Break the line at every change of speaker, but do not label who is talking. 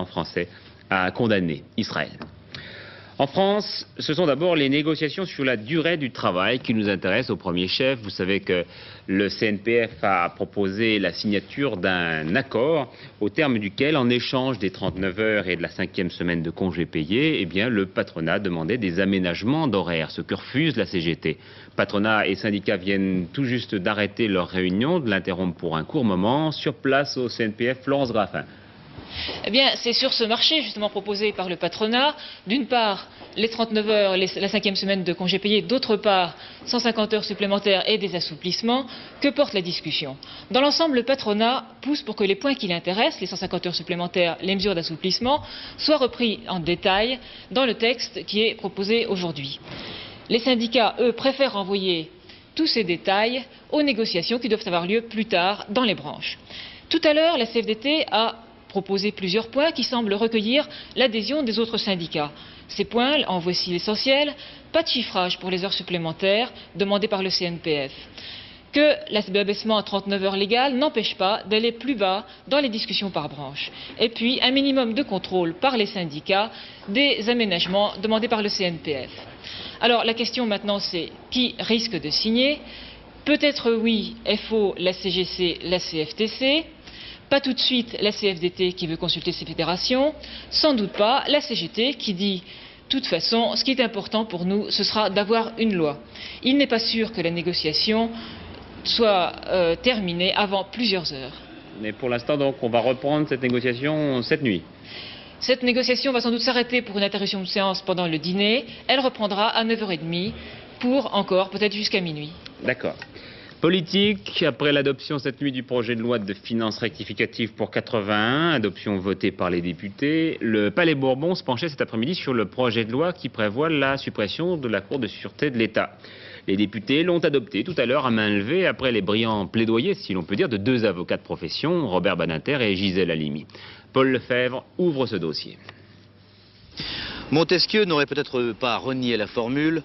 gouvernement français a condamné Israël. En France, ce sont d'abord les négociations sur la durée du travail qui nous intéressent au premier chef. Vous savez que le CNPF a proposé la signature d'un accord au terme duquel, en échange des 39 heures et de la 5e semaine de congés payés, eh bien, le patronat demandait des aménagements d'horaire, ce que refuse la CGT. Patronat et syndicats viennent tout juste d'arrêter leur réunion, de l'interrompre pour un court moment. Sur place au CNPF, Florence Graffin.
Eh bien, c'est sur ce marché justement proposé par le patronat, d'une part les 39 heures, la 5e semaine de congés payés, d'autre part 150 heures supplémentaires et des assouplissements, que porte la discussion. Dans l'ensemble, le patronat pousse pour que les points qui l'intéressent, les 150 heures supplémentaires, les mesures d'assouplissement, soient repris en détail dans le texte qui est proposé aujourd'hui. Les syndicats, eux, préfèrent envoyer tous ces détails aux négociations qui doivent avoir lieu plus tard dans les branches. Tout à l'heure, la CFDT a proposé plusieurs points qui semblent recueillir l'adhésion des autres syndicats. Ces points, en voici l'essentiel: pas de chiffrage pour les heures supplémentaires demandées par le CNPF. Que l'abaissement à 39 heures légales n'empêche pas d'aller plus bas dans les discussions par branche. Et puis, un minimum de contrôle par les syndicats des aménagements demandés par le CNPF. Alors, la question maintenant, c'est qui risque de signer? Peut-être oui, FO, la CGC, la CFTC. Pas tout de suite la CFDT qui veut consulter ses fédérations, sans doute pas la CGT qui dit « de toute façon, ce qui est important pour nous, ce sera d'avoir une loi ». Il n'est pas sûr que la négociation soit terminée avant plusieurs heures.
Mais pour l'instant, donc, on va reprendre cette négociation cette nuit.
Cette négociation va sans doute s'arrêter pour une interruption de séance pendant le dîner. Elle reprendra à 9h30 pour encore peut-être jusqu'à minuit.
D'accord. Politique, après l'adoption cette nuit du projet de loi de finances rectificative pour 81, adoption votée par les députés, le Palais Bourbon se penchait cet après-midi sur le projet de loi qui prévoit la suppression de la Cour de sûreté de l'État. Les députés l'ont adopté tout à l'heure à main levée après les brillants plaidoyers, si l'on peut dire, de deux avocats de profession, Robert Badinter et Gisèle Halimi. Paul Lefebvre ouvre ce dossier.
Montesquieu n'aurait peut-être pas renié la formule